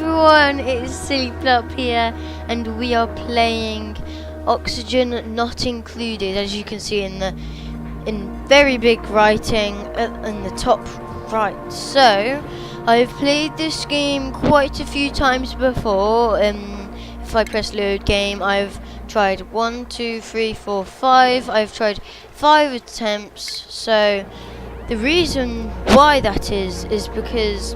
everyone, it is Sillyplop here, and we are playing Oxygen Not Included, as you can see in very big writing in the top right. So, I've played this game quite a few times before. If I press load game, I've tried 1, 2, 3, 4, 5. I've tried 5 attempts. So, the reason why that is because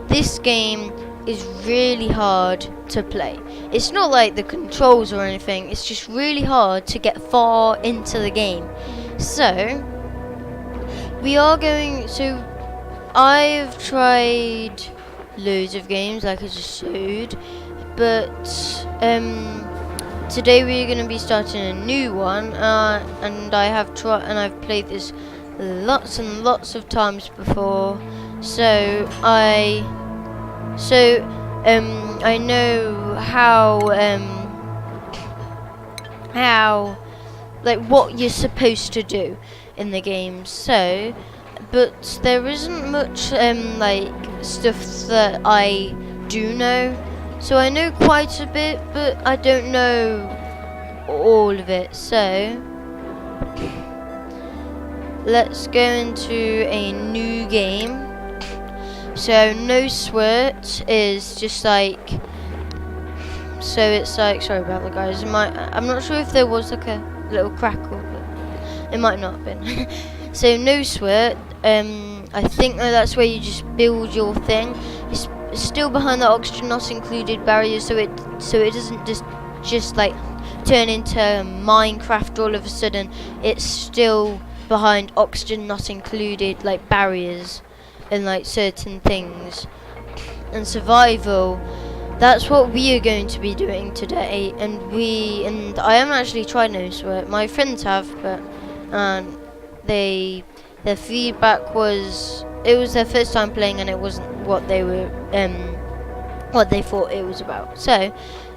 this game is really hard to play. It's not like the controls or anything, it's just really hard to get far into the game. So, I've tried loads of games like I just showed, but today we're going to be starting a new one, and I've played this lots and lots of times before, so I know how like what you're supposed to do in the game. So, but there isn't much like stuff that I do know. So I know quite a bit, but I don't know all of it. So let's go into a new game. So no sweat is just like, so it's like, sorry about that guys, I'm not sure if there was like a little crackle, but it might not have been. So no sweat, I think that's where you just build your thing. It's still behind the Oxygen Not Included barrier, so it doesn't just like turn into Minecraft all of a sudden. It's still behind Oxygen Not Included like barriers and like certain things. And survival, that's what we are going to be doing today. And I haven't actually tried no sweat. My friends have, but their feedback was it was their first time playing and it wasn't what they thought it was about. So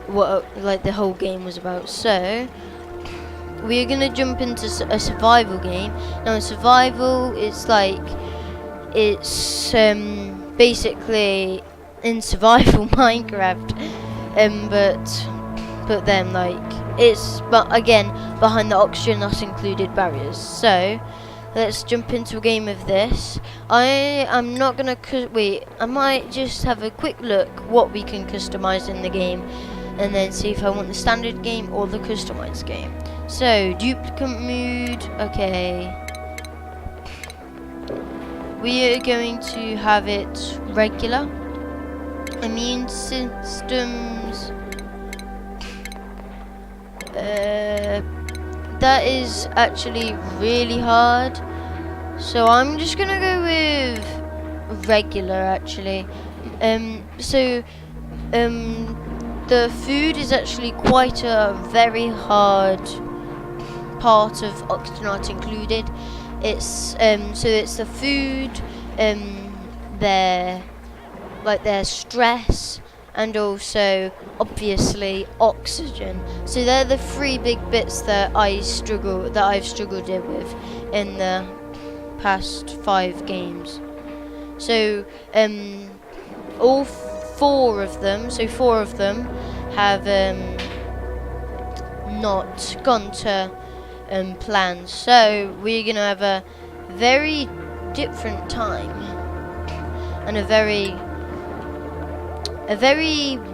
what like the whole game was about. So we're gonna jump into a survival game. Now in survival, it's basically in survival Minecraft, but then but again behind the Oxygen Not Included barriers. So let's jump into a game of this. I'm not gonna I might just have a quick look what we can customize in the game, and then see if I want the standard game or the customized game. So duplicate mood, okay. We are going to have it regular. Immune systems. That is actually really hard. So I'm just gonna go with regular actually. The food is actually quite a very hard part of Oxygen Not Included. It's it's the food, their stress, and also obviously oxygen. So they're the three big bits that I've struggled with in the past 5 games. So all 4 of them have not gone to plan. So we're gonna have a very different time and a very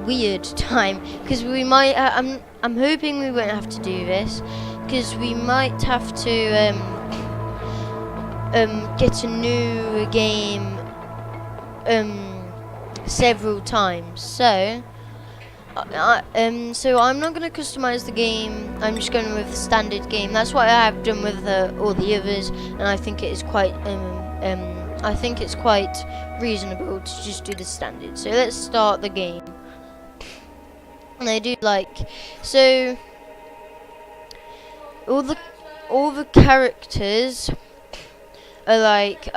weird time, because we might I'm hoping we won't have to do this, because we might have to get a new game several times. So so I'm not going to customize the game. I'm just going with the standard game. That's what I have done with all the others, and I think it is quite reasonable to just do the standard. So let's start the game. And I do so all the characters are like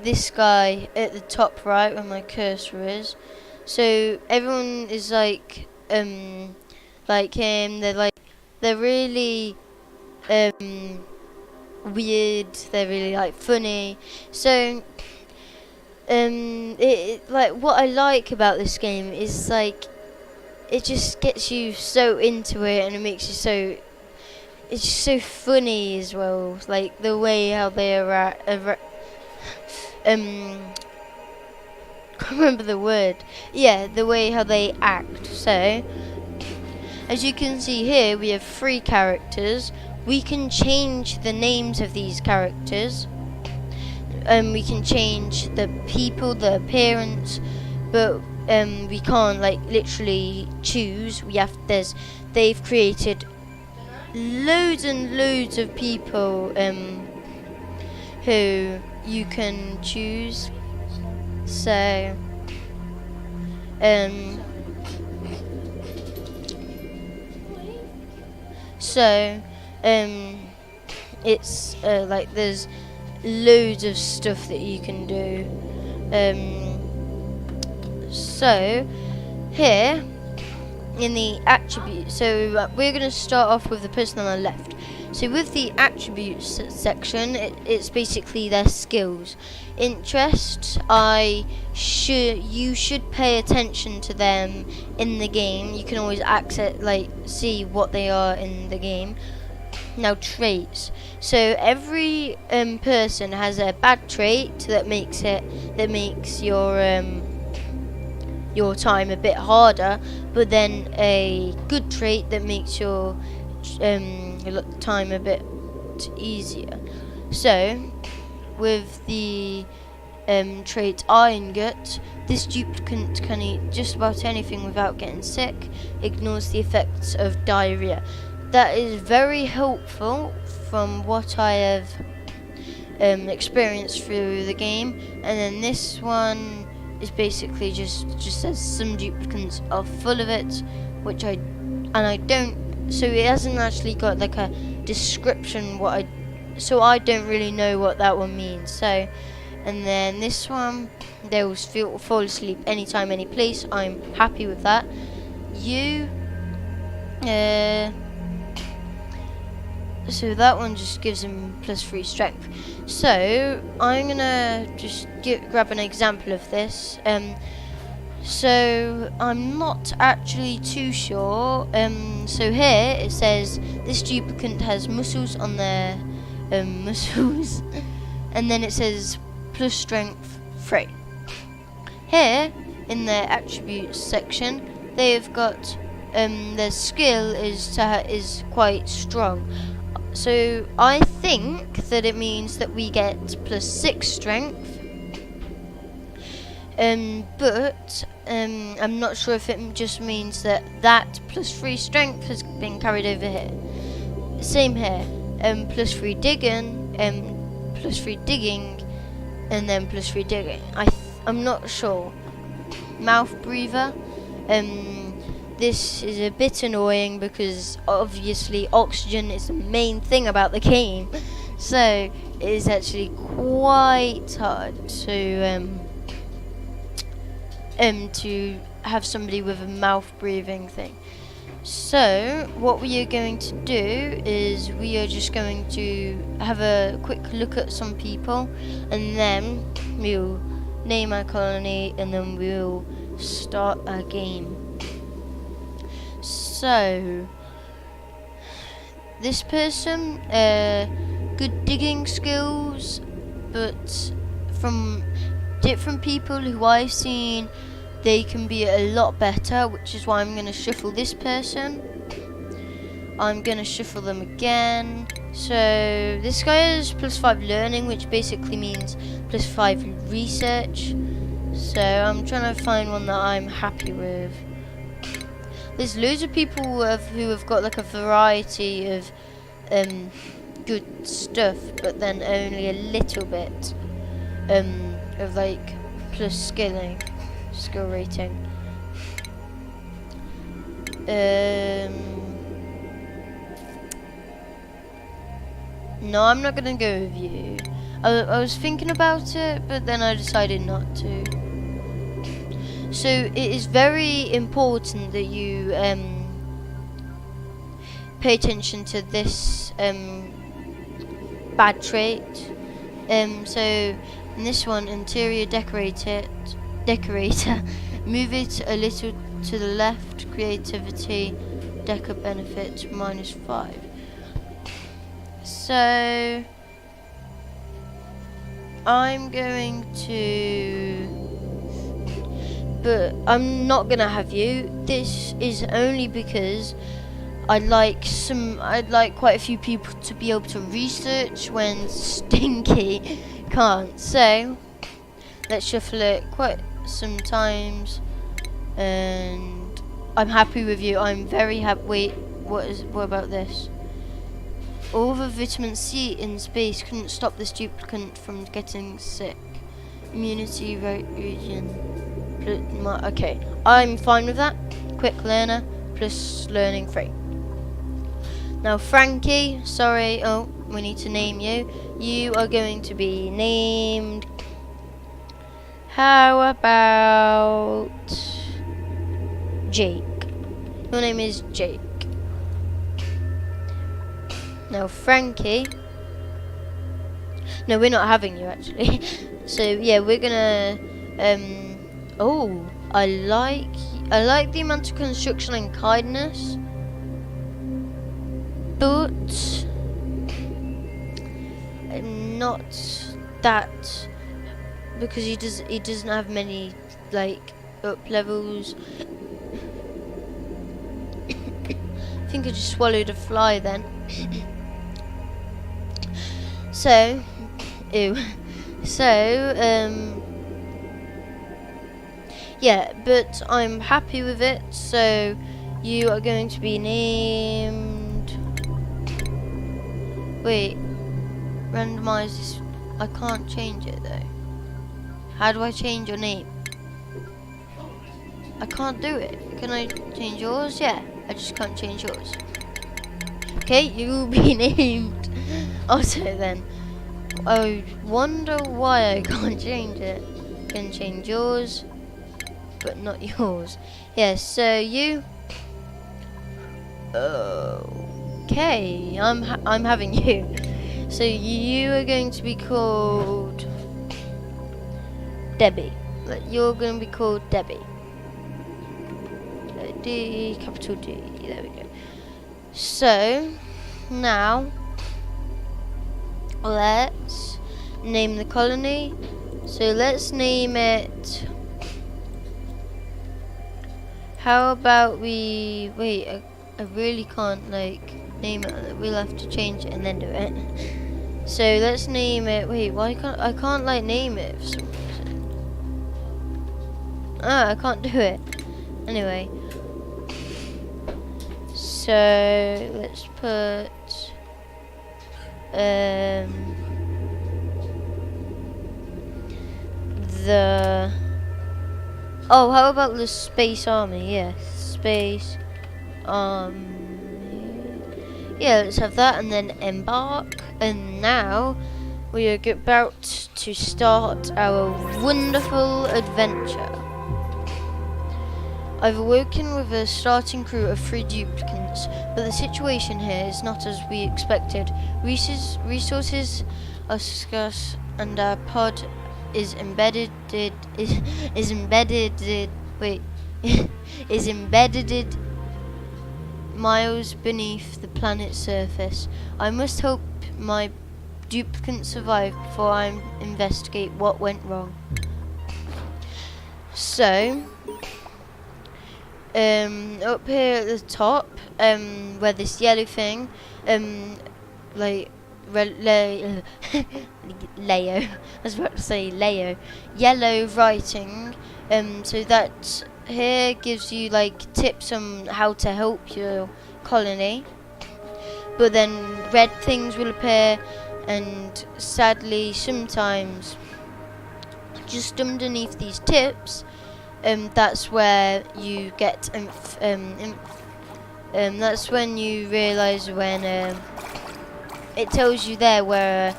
this guy at the top right where my cursor is. So everyone is like him. They're really weird. They're really funny. So like what I like about this game is like it just gets you so into it, and it makes you so. It's just so funny as well, like the way how they are. Can't remember the word. Yeah, the way how they act. So, as you can see here, we have 3 characters. We can change the names of these characters. We can change the people, the appearance, but we can't like literally choose. They've created loads and loads of people who you can choose. So it's like there's loads of stuff that you can do. So here in the attributes, so we're going to start off with the person on the left. So with the attributes section, it's basically their skills. Interests, you should pay attention to them in the game. You can always see what they are in the game. Now traits. So every person has a bad trait that makes your time a bit harder, but then a good trait that makes your time a bit easier. So with the trait Iron Gut, this duplicant can eat just about anything without getting sick, ignores the effects of diarrhea. That is very helpful from what I have experienced through the game. And then this one is basically just says some duplicants are full of it, so it hasn't actually got like a description so I don't really know what that one means. So, and then this one, they will fall asleep anytime, any place. I'm happy with that. So that one just gives him +3 strength. So I'm gonna just grab an example of this. So I'm not actually too sure. So here it says this duplicant has muscles on their muscles, and then it says plus strength 3. Here in their attributes section, they've got their skill is quite strong. So I think that it means that we get +6 strength. But I'm not sure if it just means that +3 strength has been carried over here. Same here. +3 digging, +3 digging, and then +3 digging. I'm not sure. Mouth breather. This is a bit annoying because obviously oxygen is the main thing about the game, so it is actually quite hard to have somebody with a mouth breathing thing. So what we are going to do is we are just going to have a quick look at some people, and then we'll name our colony, and then we'll start our game. So this person, good digging skills, but from different people who I've seen, they can be a lot better, which is why I'm going to shuffle this person. I'm going to shuffle them again. So this guy is +5 learning, which basically means +5 research. So I'm trying to find one that I'm happy with. There's loads of people who have got like a variety of good stuff, but then only a little bit of like plus skill rating. No, I'm not gonna go with you. I was thinking about it, but then I decided not to. So it is very important that you pay attention to this bad trait. So And this one, interior decorator. Move it a little to the left. Creativity, decor benefits -5. So I'm going to, but I'm not gonna have you. This is only because I'd like quite a few people to be able to research when Stinky can't. So let's shuffle it quite some times, and I'm happy with you. I'm very happy. Wait, what about this? All the vitamin C in space couldn't stop this duplicant from getting sick. Immunity region. Okay, I'm fine with that. Quick learner plus learning 3. Now Frankie, sorry, we need to name you. You are going to be named, how about Jake? Your name is Jake. Now Frankie, no, we're not having you actually. So yeah, we're gonna, I like the amount of construction and kindness, but not that, because he doesn't have many like up levels. I think I just swallowed a fly then. So, yeah, but I'm happy with it. So you are going to be named, wait, randomize this. I can't change it though. How do I change your name? I can't do it. Can I change yours? Yeah, I just can't change yours. Okay, you will be named Otto then. I wonder why I can't change it. Can change yours, but not yours. Yes, so you. Okay, I'm having you. So you are going to be called Debbie. You're going to be called Debbie. D, capital D. There we go. So now let's name the colony. So let's name it. How about we wait? I really can't like name it. We'll have to change it and then do it. So let's name it. Wait, why can't I can't like name it for some reason? I can't do it. Anyway. So let's put how about the Space Army? Yes, Space yeah, let's have that, and then embark. And now we are about to start our wonderful adventure. I've awoken with a starting crew of 3 duplicants, but the situation here is not as we expected. Resources are scarce, and our pod is embedded miles beneath the planet's surface. I must hope my duplicants survive before I investigate what went wrong. So up here at the top, where this yellow thing, Leo, I was about to say Leo, yellow writing, so that here gives you like tips on how to help your colony, but then red things will appear, and sadly sometimes just underneath these tips, that's where you get that's when you realise when it tells you there where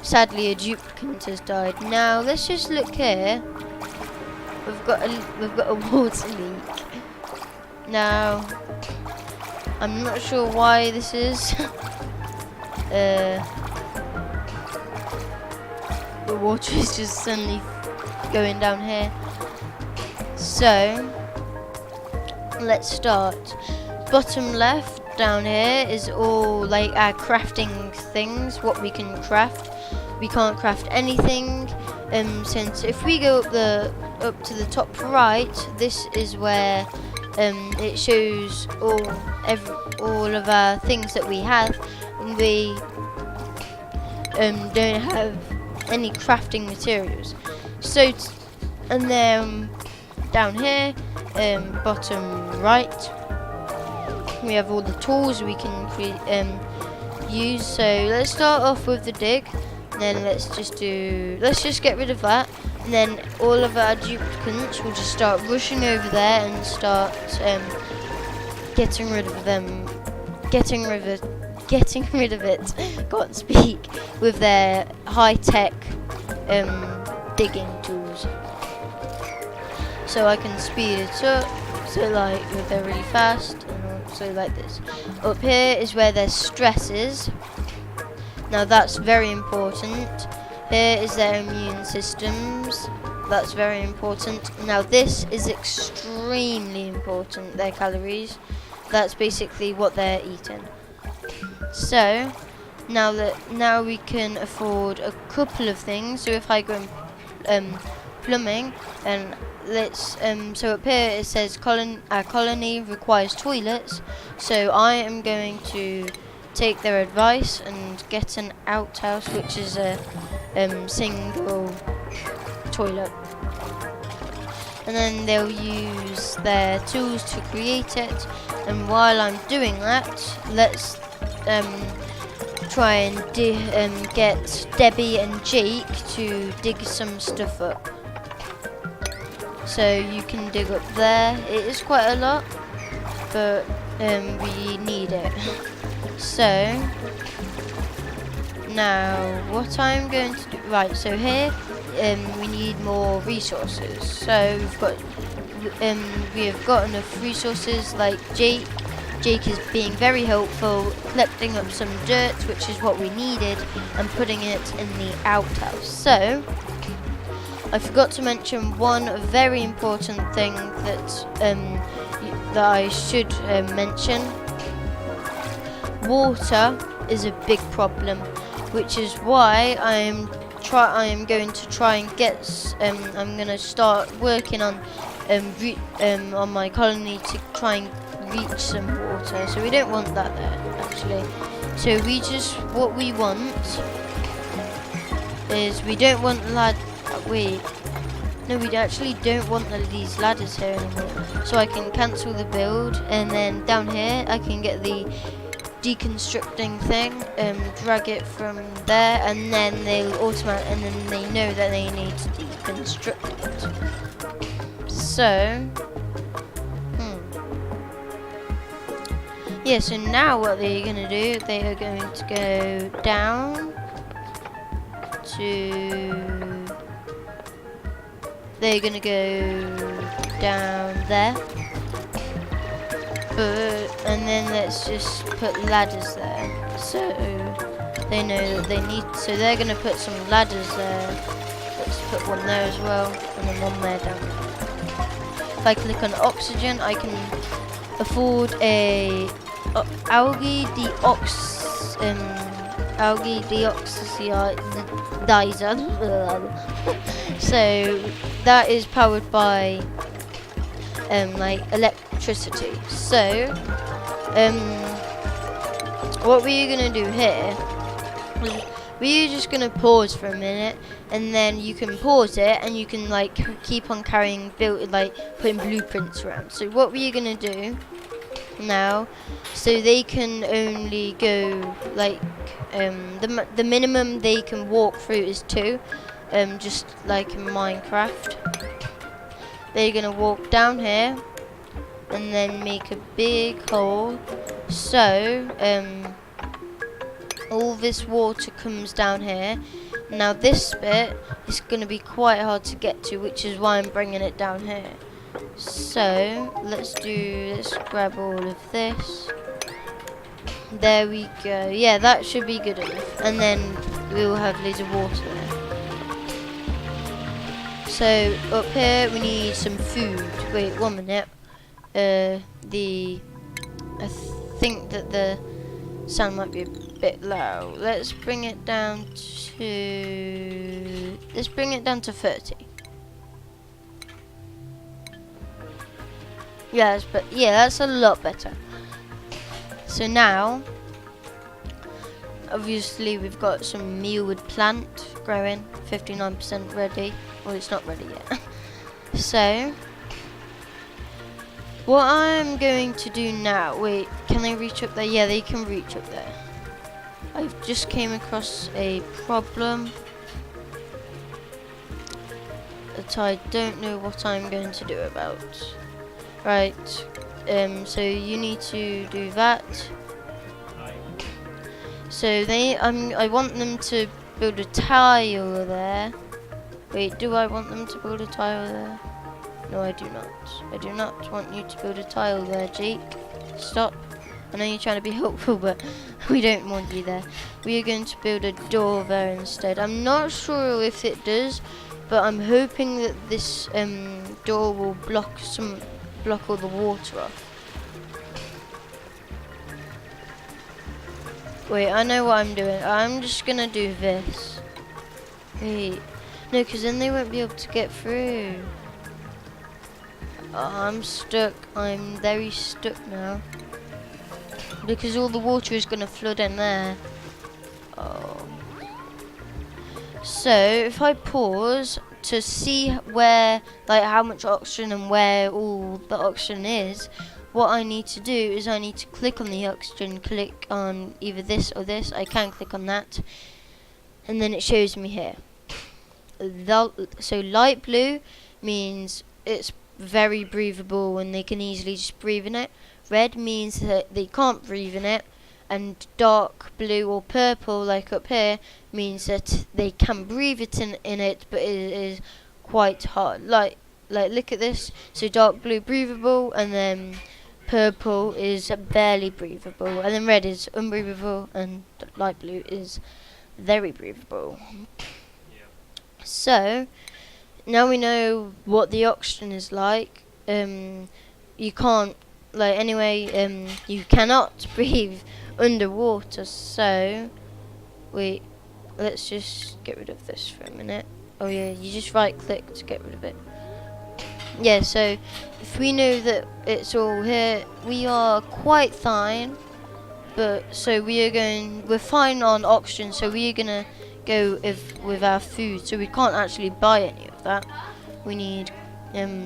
sadly a duplicant has died. Now let's just look here. We've got a water leak. Now I'm not sure why this is. the water is just suddenly going down here. So let's start. Bottom left down here is all like our crafting things, what we can craft. We can't craft anything, since if we go up to the top right, this is where it shows all of our things that we have, and we don't have any crafting materials. So and then down here, bottom right, we have all the tools we can use. So let's start off with the dig, and then let's just get rid of that, and then all of our duplicates will just start rushing over there and start getting rid of them, getting rid of it, can't speak, with their high-tech digging tools. So I can speed it up, so like they're really fast, and also like this. Up here is where their stress is. Now that's very important. Here is their immune systems. That's very important. Now this is extremely important, their calories. That's basically what they're eating. So now we can afford a couple of things. So if I go in plumbing, and let's so up here it says our colony requires toilets. So I am going to take their advice and get an outhouse, which is a single toilet, and then they'll use their tools to create it. And while I'm doing that, let's try and get Debbie and Jake to dig some stuff up. So you can dig up there. It is quite a lot, but we need it. So now what I'm going to do, right, so here we need more resources. So we have got enough resources, like Jake is being very helpful, collecting up some dirt, which is what we needed, and putting it in the outhouse. So I forgot to mention one very important thing that I should mention. Water is a big problem, which is why I am going to try and get. I'm going to start working on my colony to try and reach some water. So we don't want that there, actually. So what we want is, we don't want wait. No, we actually don't want these ladders here anymore. So I can cancel the build, and then down here I can get the deconstructing thing, drag it from there, and then they'll and then they know that they need to deconstruct it. So yeah, so now what they're gonna do, they are going to go down to, they're gonna go down there, and then let's just put ladders there, so they know that they need, so they're gonna put some ladders there. Let's put one there as well, and then one there down there. If I click on oxygen, I can afford a algae deoxidizer. So that is powered by like electricity. So what we're gonna do here is we're just gonna pause for a minute, and then you can pause it and you can like keep on carrying putting blueprints around. So what we're gonna do now, so they can only go like the minimum they can walk through is 2, just like in Minecraft. They're gonna walk down here and then make a big hole, so all this water comes down here. Now this bit is gonna be quite hard to get to, which is why I'm bringing it down here. So let's grab all of this. There we go. Yeah, that should be good enough. And then we will have loads of water there. So up here we need some food. Wait, 1 minute. I think that the sound might be a bit loud. Let's bring it down to 30. Yes, but yeah, that's a lot better. So now, obviously, we've got some mealwood plant growing, 59% ready. Well, it's not ready yet. So, what I'm going to do now, wait, can they reach up there? Yeah, they can reach up there. I've just came across a problem that I don't know what I'm going to do about. Right, so you need to do that. So I want them to build a tile there. Wait, do I want them to build a tile there? No, I do not. I do not want you to build a tile there, Jake. Stop. I know you're trying to be helpful, but we don't want you there. We are going to build a door there instead. I'm not sure if it does, but I'm hoping that this door will block all the water off. Wait, I know what I'm doing. I'm just gonna do this. Wait, no, because then they won't be able to get through. Oh, I'm stuck. I'm very stuck now. Because all the water is gonna flood in there. Oh. So, if I pause to see where, like, how much oxygen and where all the oxygen is, what I need to do is I need to click on the oxygen, click on either this or this. I can click on that, and then it shows me here. So light blue means it's very breathable and they can easily just breathe in it. Red means that they can't breathe in it, and dark blue or purple, like up here, means that they can breathe in it, but it is quite hard. Like look at this. So dark blue breathable, and then purple is barely breathable, and then red is unbreathable, and light blue is very breathable. So now we know what the oxygen is like. You can't, you cannot breathe underwater. So wait, let's just get rid of this for a minute. Oh yeah, you just right click to get rid of it. Yeah, so if we know that it's all here, we are quite fine. But so we're fine on oxygen, so we're gonna go with our food. So we can't actually buy any of that. We need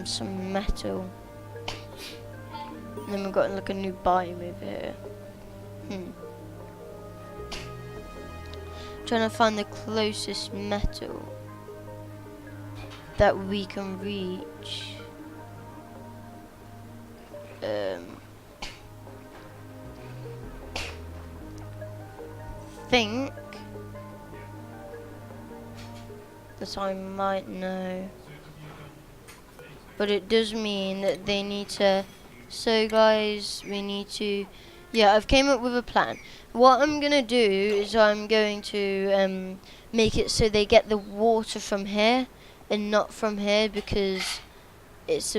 some metal. And then we've got like a new biome over here. Trying to find the closest metal that we can reach. Think that I might know, but it does mean that they need to. So guys, we need to. Yeah, I've came up with a plan. What I'm gonna do is I'm going to make it so they get the water from here and not from here, because it's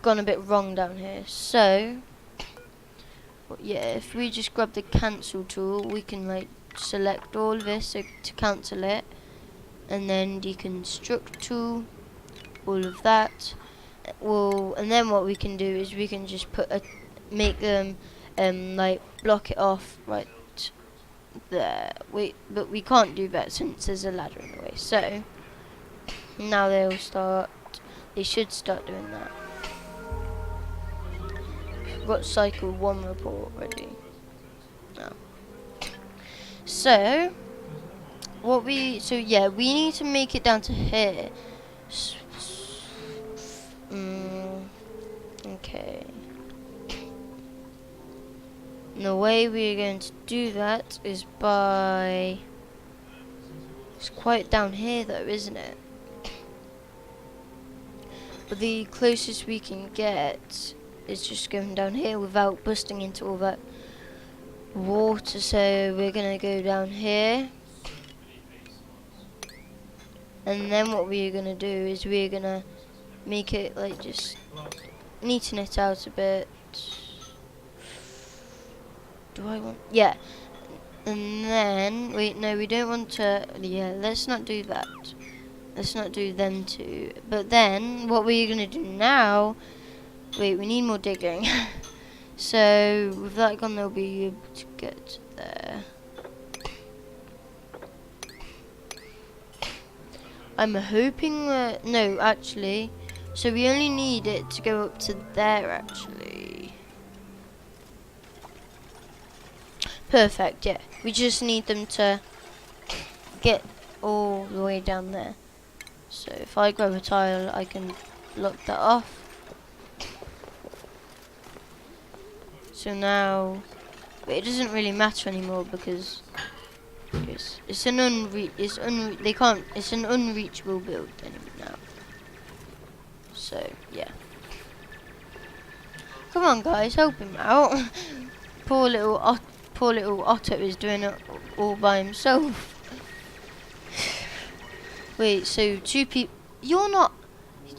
gone a bit wrong down here. So yeah, if we just grab the cancel tool, we can like select all of this to cancel it, and then deconstruct tool, all of that. Well, and then what we can do is we can just make them like block it off right there. But we can't do that since there's a ladder in the way. So now they should start doing that. Got cycle 1 report ready. No. So we need to make it down to here. Okay. And the way we're going to do that is by... It's quite down here though, isn't it? But the closest we can get is just going down here without busting into all that water. So we're gonna go down here, And then what we're gonna do is we're gonna make it like just neaten it out a bit. Do I want? Yeah. And then wait, no, we don't want to. Yeah, let's not do that. Let's not do them two. But then what we're gonna do now? Wait, we need more digging. So with that gone, they'll be able to get there. I'm hoping that no, actually. So we only need it to go up to there, actually. Perfect, yeah. We just need them to get all the way down there. So if I grab a tile, I can block that off. So now, but it doesn't really matter anymore because it's an unreachable build anymore now. So yeah. Come on, guys, help him out. Poor little Otto is doing it all by himself. Wait, so two people. You're not.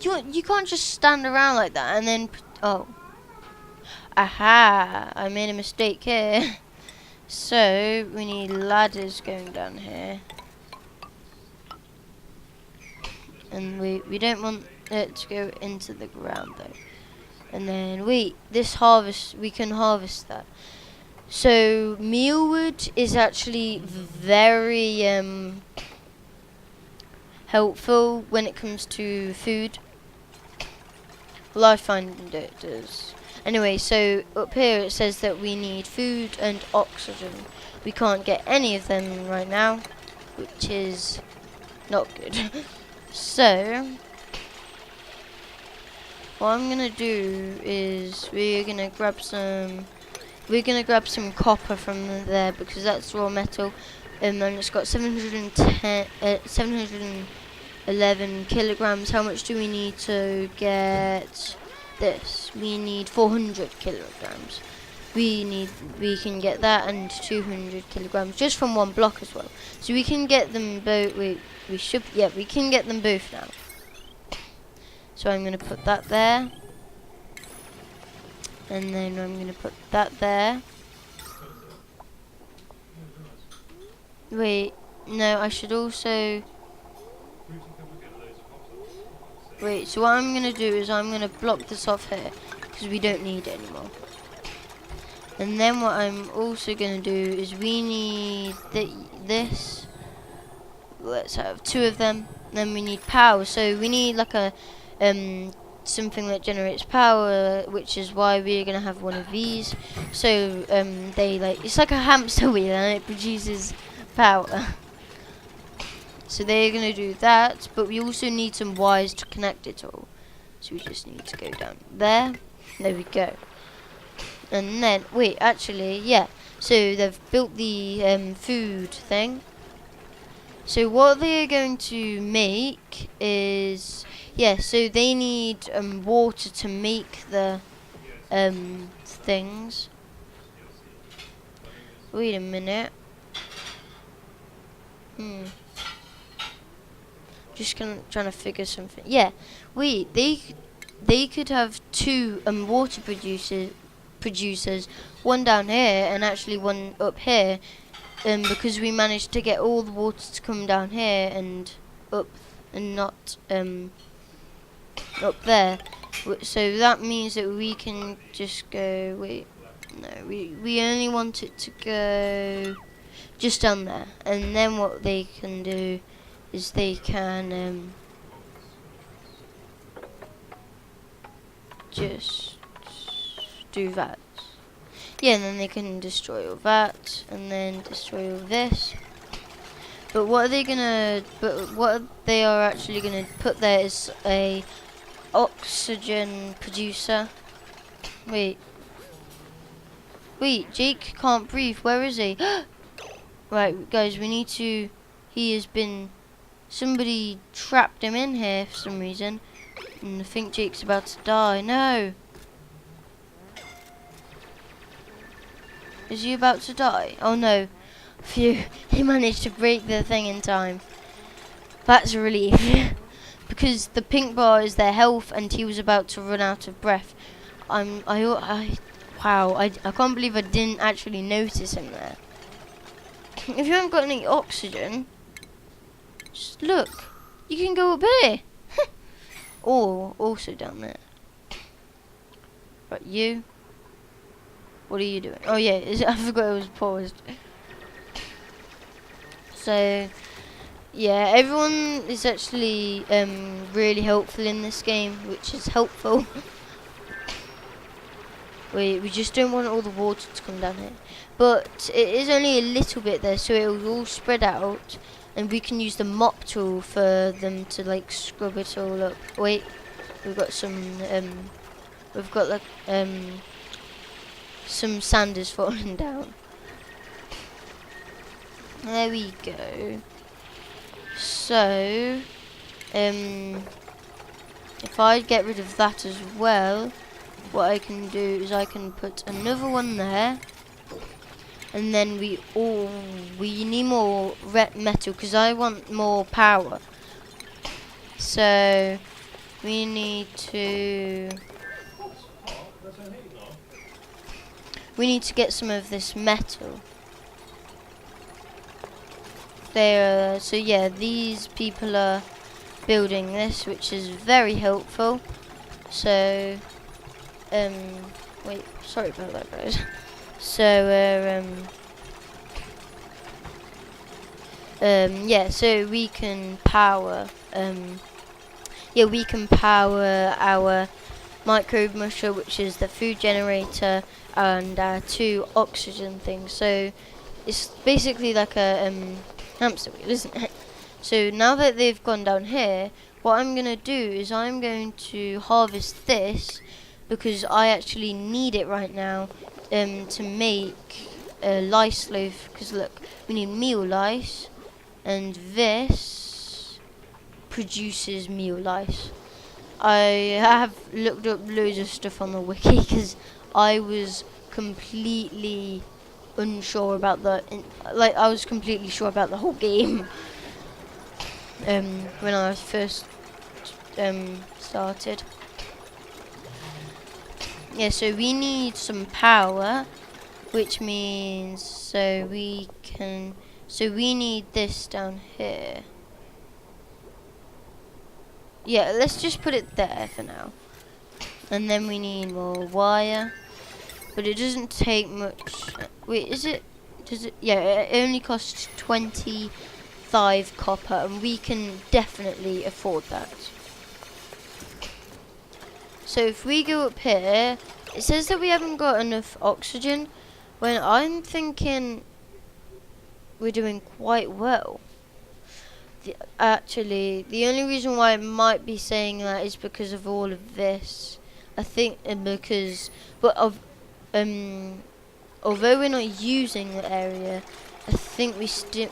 You can't just stand around like that and then. Oh. Aha! I made a mistake here. So we need ladders going down here, and we don't want it to go into the ground though. And then wait, this harvest, we can harvest that. So mealwood is actually very helpful when it comes to food. Well, I find it does. Anyway, so up here it says that we need food and oxygen. We can't get any of them right now, which is not good. So what I'm gonna do is we're gonna grab some copper from there because that's raw metal, and it's got 711 kilograms. How much do we need to get this? We need 400 kilograms. We can get that and 200 kilograms just from one block as well. So we can get them both. We can get them both now. So I'm gonna put that there, and then I'm gonna put that there. Wait, no, I should also. Wait, so what I'm going to do is I'm going to block this off here because we don't need it anymore. And then what I'm also going to do is we need this. Let's have two of them. Then we need power. So we need like a something that generates power, which is why we're going to have one of these. So it's like a hamster wheel and it produces power. So they're going to do that, but we also need some wires to connect it all. So we just need to go down there. There we go. And then, wait, actually, yeah. So they've built the food thing. So what they're going to make is, yeah, so they need water to make the things. Wait a minute. Just trying to figure something. Yeah, wait. They could have two water producers, one down here and actually one up here, because we managed to get all the water to come down here and up, and not up there. So that means that we can just go. Wait, no, we only want it to go just down there, and then what they can do is they can just do that. Yeah, and then they can destroy all that, and then destroy all this. But what they are actually gonna put there is a oxygen producer. Wait, Jake can't breathe. Where is he? Right, guys, we need to. He has been. Somebody trapped him in here for some reason, and I think Jake's about to die. No. Is he about to die? Oh no. Phew. He managed to break the thing in time. That's a relief. Because the pink bar is their health, and he was about to run out of breath. Wow, I can't believe I didn't actually notice him there. If you haven't got any oxygen, just look. You can go up here. Or also down there. Right, you. What are you doing? Oh yeah, I forgot it was paused. So, yeah, everyone is actually really helpful in this game, which is helpful. we just don't want all the water to come down here. But it is only a little bit there, so it will all spread out. And we can use the mop tool for them to like scrub it all up. Wait, we've got some, some sand is falling down. There we go. So, if I get rid of that as well, what I can do is I can put another one there. And then we need more red metal because I want more power. So we need to get some of this metal. So yeah, these people are building this, which is very helpful. So wait, sorry about that, guys. So yeah, so we can power our microbe musher, which is the food generator, and our 2 oxygen things. So it's basically like a hamster wheel, isn't it? So now that they've gone down here, what I'm gonna do is I'm going to harvest this because I actually need it right now to make lice loaf. Because look, we need meal lice, and this produces meal lice. I have looked up loads of stuff on the wiki because I was completely unsure about I was completely sure about the whole game when I first started. Yeah, so we need some power, which means we need this down here. Yeah, let's just put it there for now. And then we need more wire. But it doesn't take much. Wait, does it? Yeah, it only costs 25 copper, and we can definitely afford that. So if we go up here, it says that we haven't got enough oxygen, when I'm thinking we're doing quite well. Actually, the only reason why I might be saying that is because of all of this. I think although we're not using the area, I think we still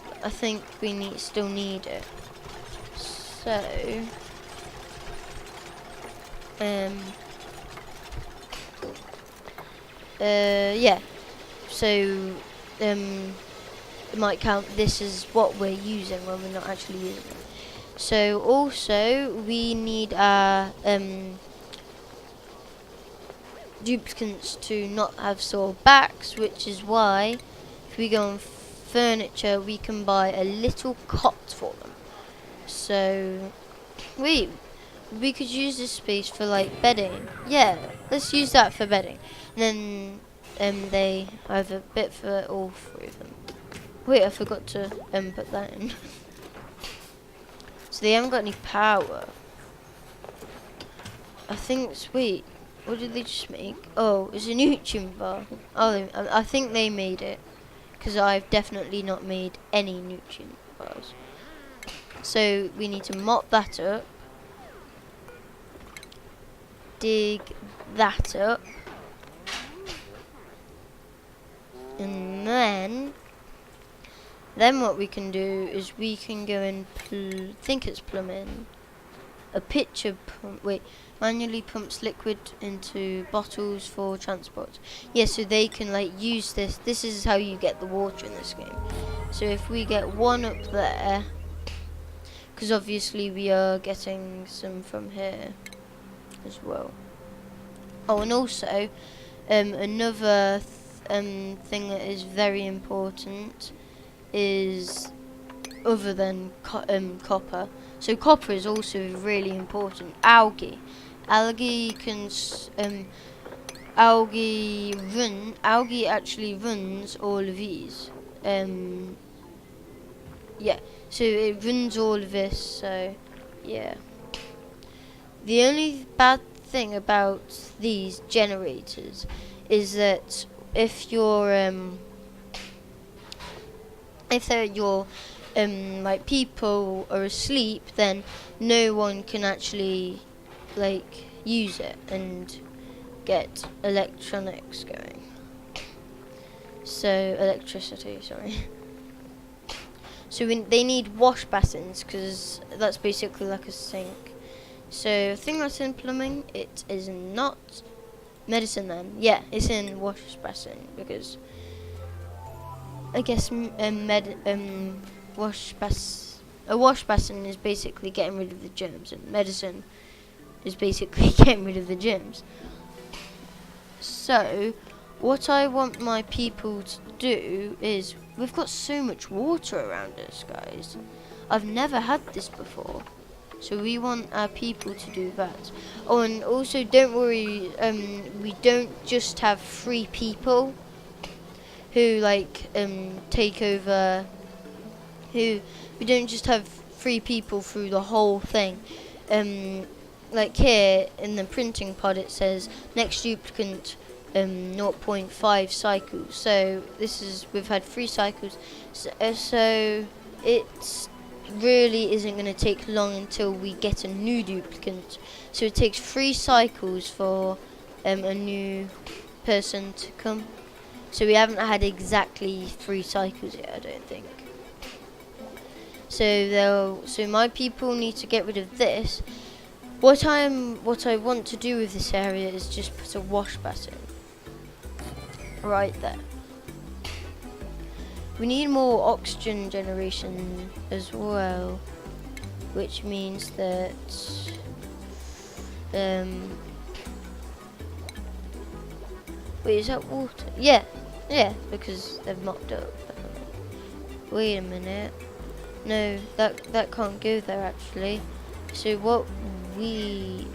need it. So, yeah. So, it might count this as what we're using when we're not actually using it. So also we need our duplicants to not have sore backs, which is why if we go on furniture we can buy a little cot for them. So we could use this space for like bedding. Yeah, let's use that for bedding. And then they have a bit for all 3 of them. Wait, I forgot to put that in. So they haven't got any power. I think, wait, what did they just make? Oh, it's a nutrient bar. Oh, I think they made it. Because I've definitely not made any nutrient bars. So we need to mop that up. Dig that up. And then what we can do is we can go and think it's plumbing. A pitcher pump, manually pumps liquid into bottles for transport. Yeah, so they can like use this. This is how you get the water in this game. So if we get one up there, because obviously we are getting some from here as well. Oh, and also another thing that is very important is other than copper. So copper is also really important. Algae can algae actually runs all of these. Yeah, so it runs all of this. So yeah, the only bad thing about these generators is that if your like people are asleep, then no one can actually like use it and get electronics going. So electricity, sorry. So they need wash basins, because that's basically like a sink. So I think that's in plumbing. It is not medicine then. Yeah, it's in wash basin, because I guess a wash basin is basically getting rid of the germs, and medicine is basically getting rid of the germs. So what I want my people to do is, we've got so much water around us, guys. I've never had this before. So we want our people to do that. Oh, and also don't worry, we don't just have 3 people who like take over. We don't just have 3 people through the whole thing. Like here in the printing pod, it says next duplicant 0.5 cycles. So we've had 3 cycles. So it's really isn't going to take long until we get a new duplicant. So it takes 3 cycles for a new person to come. So we haven't had exactly 3 cycles yet, I don't think. So my people need to get rid of this. What I want to do with this area is just put a wash basin right there. We need more oxygen generation as well, which means that wait, is that water? Yeah, because they've mopped up. Wait a minute. No, that can't go there actually. So what we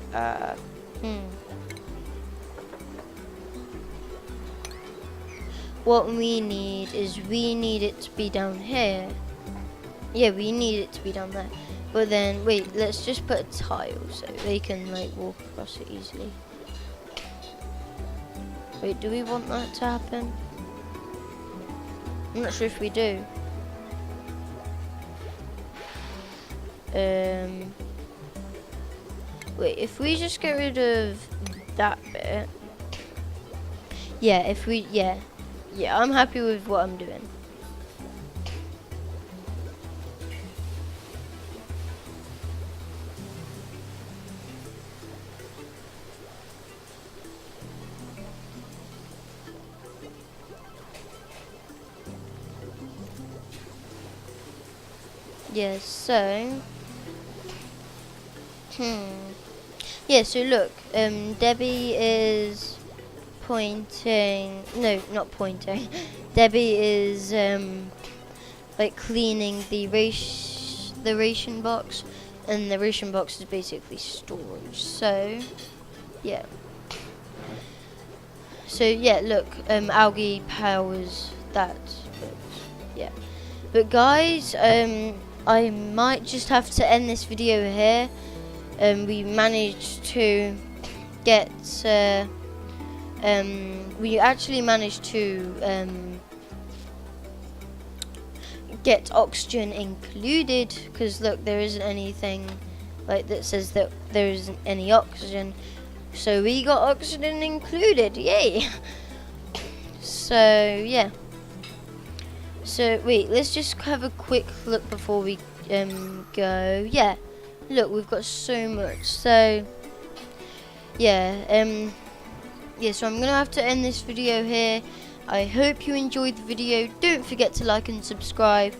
what we need is it to be down here. Yeah, we need it to be down there. But then, wait, let's just put a tile so they can like walk across it easily. Wait, do we want that to happen? I'm not sure if we do. Wait, if we just get rid of that bit. Yeah, yeah, I'm happy with what I'm doing. Yeah, so yeah, so look, Debbie is pointing. No, not pointing. Debbie is like cleaning the ration box, and the ration box is basically storage. So yeah. So yeah, look, algae powers that. But, yeah, but guys, I might just have to end this video here. We managed to get. We actually managed to get oxygen included, because look, there isn't anything like that says that there isn't any oxygen. So we got oxygen included, yay! So yeah. So wait, let's just have a quick look before we go. Yeah, look, we've got so much. So yeah, yeah, so I'm gonna have to end this video here. I hope you enjoyed the video. Don't forget to like and subscribe.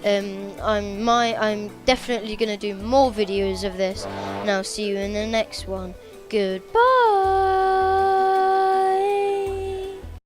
I'm definitely gonna do more videos of this, and I'll see you in the next one. Goodbye.